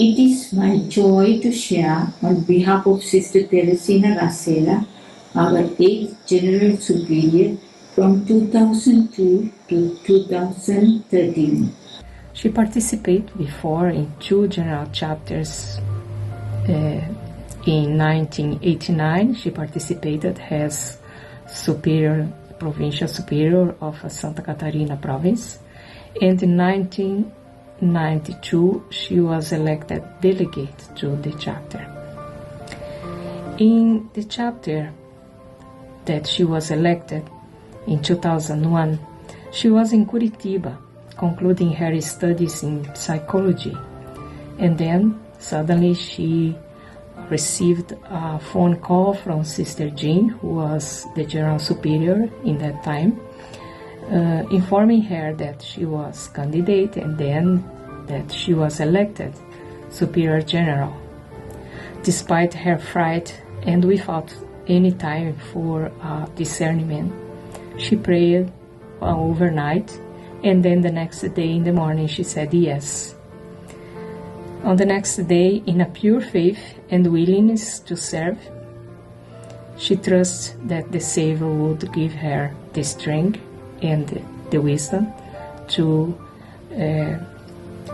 It is my joy to share on behalf of Sister Therezinha Rasera, our 8th General Superior from 2002 to 2013. She participated before in 2 general chapters. In 1989, she participated as Provincial Superior of Santa Catarina Province, and in 1992 she was elected delegate to the chapter. In the chapter that she was elected in 2001, she was in Curitiba, concluding her studies in psychology, and then suddenly she received a phone call from Sister Jean, who was the General Superior in that time, informing her that she was candidate and then that she was elected Superior General. Despite her fright and without any time for discernment, she prayed overnight, and then the next day in the morning she said yes. On the next day, in a pure faith and willingness to serve, she trusts that the Savior would give her the strength and the wisdom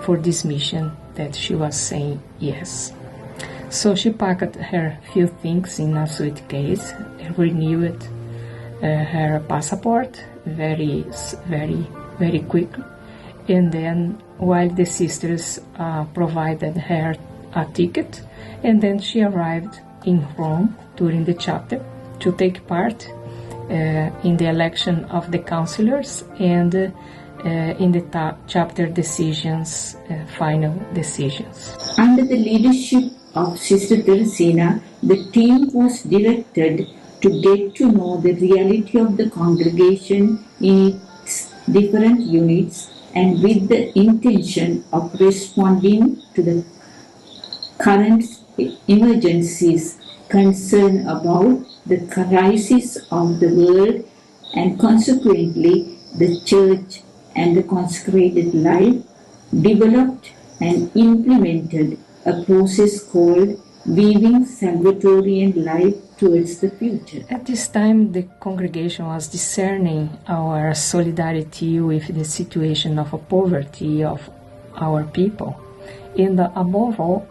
for this mission that she was saying yes. So she packed her few things in a suitcase, renewed her passport very quickly, and then while the sisters provided her a ticket, and then she arrived in Rome during the chapter to take part in the election of the councillors and in the chapter decisions, final decisions. Under the leadership of Sister Therezinha, the team was directed to get to know the reality of the congregation in its different units, and with the intention of responding to the current emergencies, concern about the crisis of the world, and consequently the Church and the consecrated life, developed and implemented a process called Weaving Salvatorian Life Towards the Future. At this time, the congregation was discerning our solidarity with the situation of poverty of our people. And above all,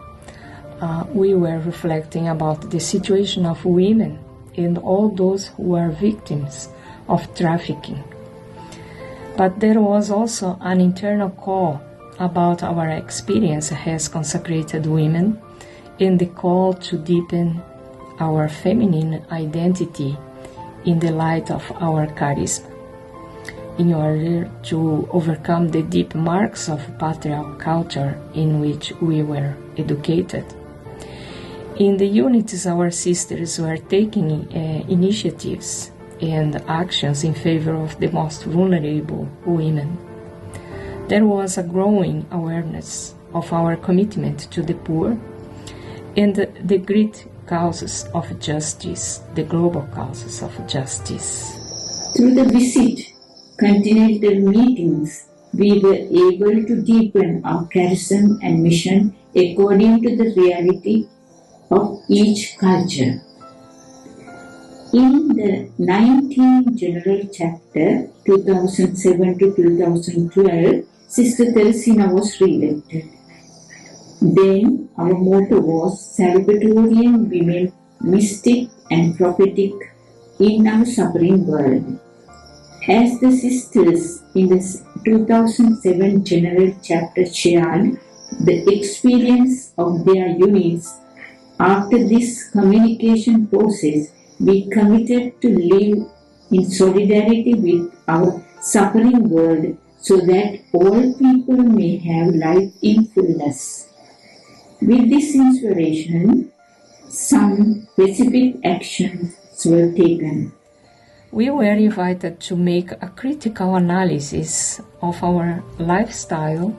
we were reflecting about the situation of women and all those who are victims of trafficking. But there was also an internal call about our experience as consecrated women and the call to deepen our feminine identity in the light of our charisma, in order to overcome the deep marks of patriarchal culture in which we were educated. In the units, our sisters were taking initiatives and actions in favor of the most vulnerable women. There was a growing awareness of our commitment to the poor and the great causes of justice, the global causes of justice. Through the visit, continental meetings, we were able to deepen our charism and mission according to the reality of each culture. In the 19th General Chapter, 2007 to 2012, Sister Therezinha was re-elected. Then our motto was Salvatorian Women, Mystic and Prophetic in our Suffering World. As the sisters in the 2007 General Chapter shared the experience of their units, after this communication process, we committed to live in solidarity with our suffering world so that all people may have life in fullness. With this inspiration, some specific actions were taken. We were invited to make a critical analysis of our lifestyle,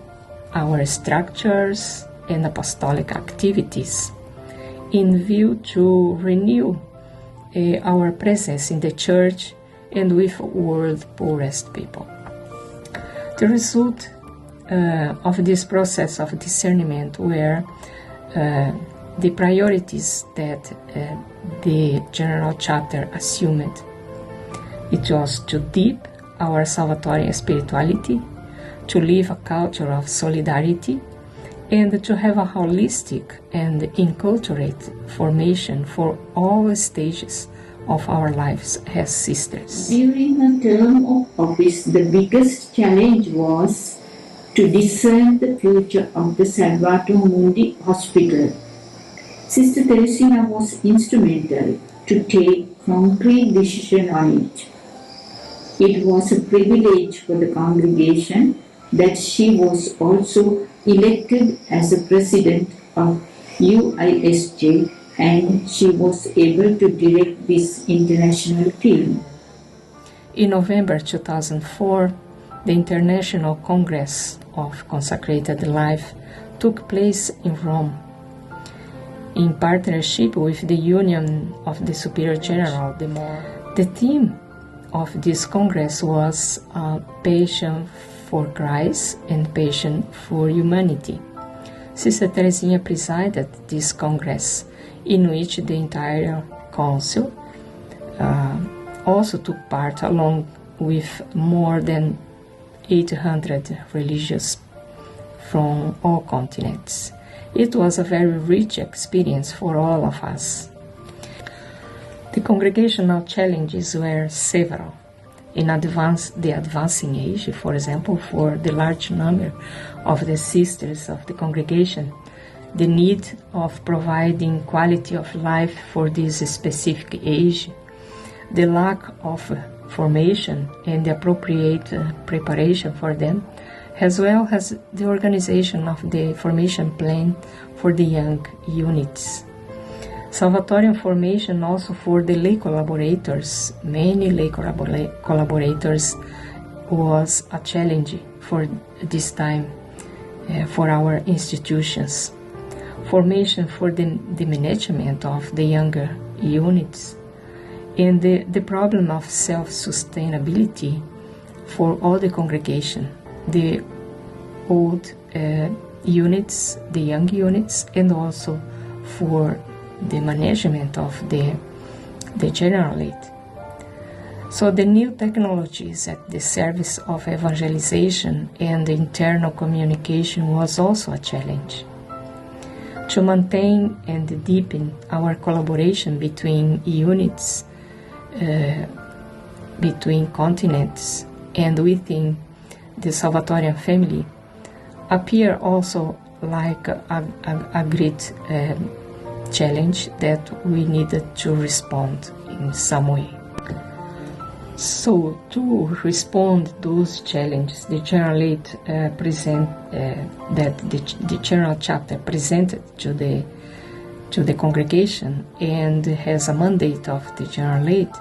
our structures, and apostolic activities, in view to renew our presence in the Church and with world poorest people. The result of this process of discernment were the priorities that the General Chapter assumed. It was to deepen our Salvatorian spirituality, to live a culture of solidarity, and to have a holistic and inculturate formation for all stages of our lives as sisters. During her term of office, the biggest challenge was to discern the future of the Salvator Mundi Hospital. Sister Therezinha was instrumental to take concrete decision on it. It was a privilege for the congregation that she was also elected as the president of UISJ, and she was able to direct this international team. In November 2004, the International Congress of Consecrated Life took place in Rome. In partnership with the Union of the Superior General, the theme of this Congress was Passion for Christ and Passion for Humanity. Sister Therezinha presided this Congress, in which the entire Council also took part, along with more than 800 religious from all continents. It was a very rich experience for all of us. The congregational challenges were several. In the advancing age, for example, for the large number of the sisters of the congregation, the need of providing quality of life for this specific age, the lack of formation and the appropriate preparation for them, as well as the organization of the formation plan for the young units. Salvatorian formation also for the lay collaborators, many lay collaborators, was a challenge for this time for our institutions. Formation for the management of the younger units, and the problem of self-sustainability for all the congregation, the old units, the young units, and also for the management of the generalate. So the new technologies at the service of evangelization and internal communication was also a challenge. To maintain and deepen our collaboration between units, between continents, and within the Salvatorian family appear also like a great challenge that we needed to respond in some way. So to respond those challenges, the generalate that the general chapter presented to the congregation and has a mandate of the generalate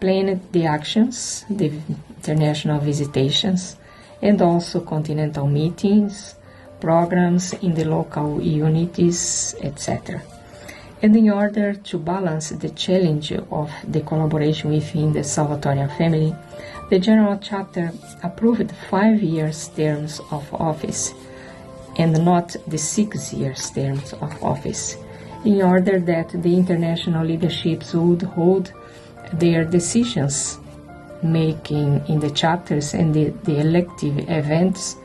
planned the actions, the international visitations, and also continental meetings, programs in the local unities, etc. And in order to balance the challenge of the collaboration within the Salvatorian family, the General Chapter approved 5 years terms of office and not the 6 years terms of office, in order that the international leaderships would hold their decisions making in the chapters and the elective events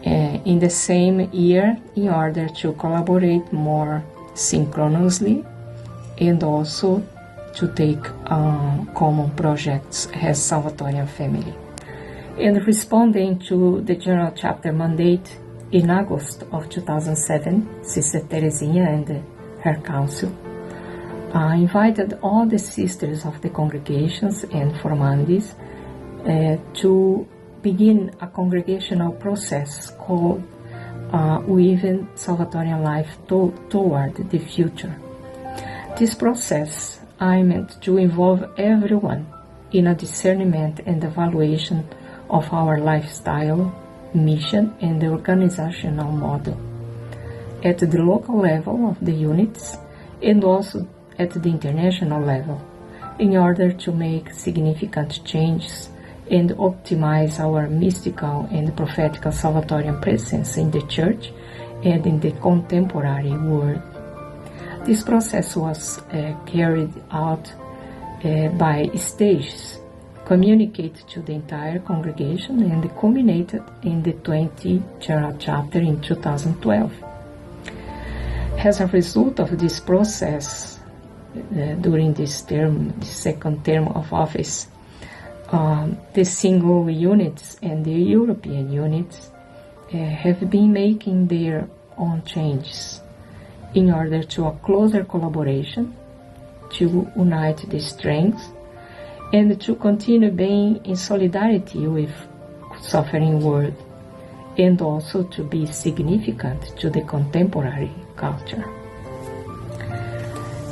in the same year, in order to collaborate more synchronously and also to take common projects as Salvatorian family. And responding to the General Chapter mandate, in August of 2007, Sister Therezinha and her council invited all the sisters of the congregations and formandis to begin a congregational process called Weaving Salvatorian Life Toward the Future. This process I meant to involve everyone in a discernment and evaluation of our lifestyle, mission, and the organizational model at the local level of the units and also at the international level, in order to make significant changes and optimize our mystical and prophetical Salvatorian presence in the Church and in the contemporary world. This process was carried out by stages, communicated to the entire congregation, and culminated in the 20 General Chapter in 2012. As a result of this process, during this term, the second term of office, the single units and the European units have been making their own changes in order to a closer collaboration, to unite the strengths, and to continue being in solidarity with suffering world, and also to be significant to the contemporary culture.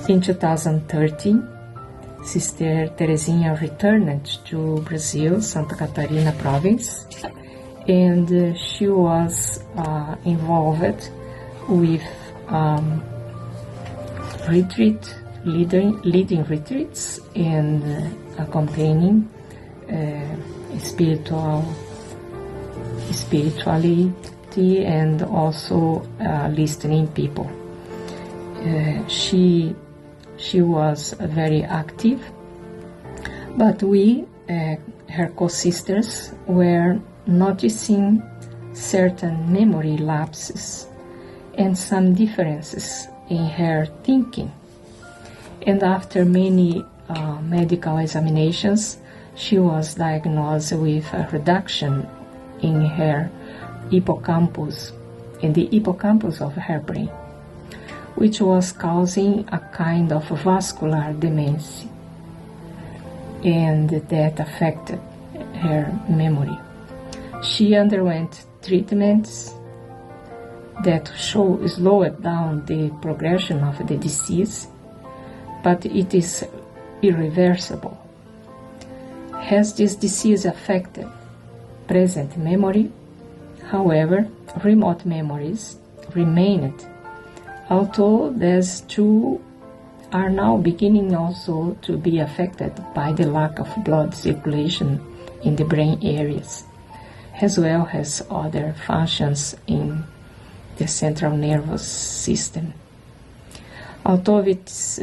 In 2013, Sister Therezinha returned to Brazil, Santa Catarina province, and she was involved with leading retreats and accompanying spirituality and also listening people. She was very active, but we, her co-sisters, were noticing certain memory lapses and some differences in her thinking. And after many medical examinations, she was diagnosed with a reduction in her hippocampus, in the hippocampus of her brain, which was causing a kind of vascular dementia, and that affected her memory. She underwent treatments that slowed down the progression of the disease, but it is irreversible. Has this disease affected present memory? However, remote memories remained, although these two are now beginning also to be affected by the lack of blood circulation in the brain areas, as well as other functions in the central nervous system. Although it's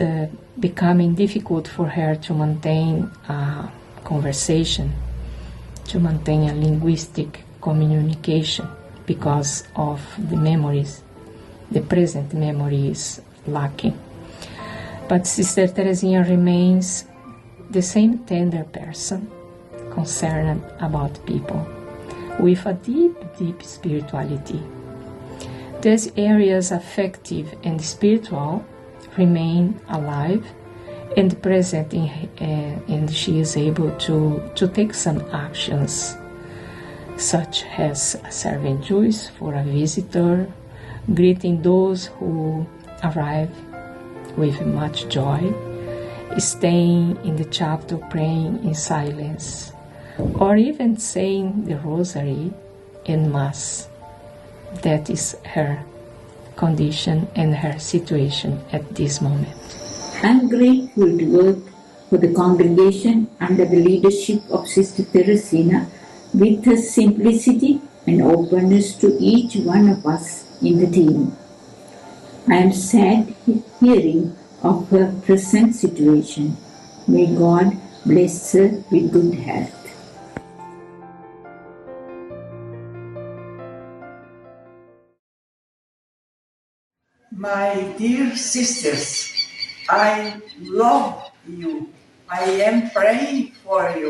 becoming difficult for her to maintain a conversation, to maintain a linguistic communication because of the memories, the present memory is lacking. But Sister Therezinha remains the same tender person, concerned about people, with a deep, deep spirituality. These areas, affective and spiritual, remain alive and present and she is able to take some actions, such as serving juice for a visitor, greeting those who arrive with much joy, staying in the chapel praying in silence, or even saying the rosary in Mass. That is her condition and her situation at this moment. I'm grateful to work for the congregation under the leadership of Sister Therezinha with her simplicity and openness to each one of us in the team. I am sad hearing of her present situation. May God bless her with good health. My dear sisters, I love you. I am praying for you.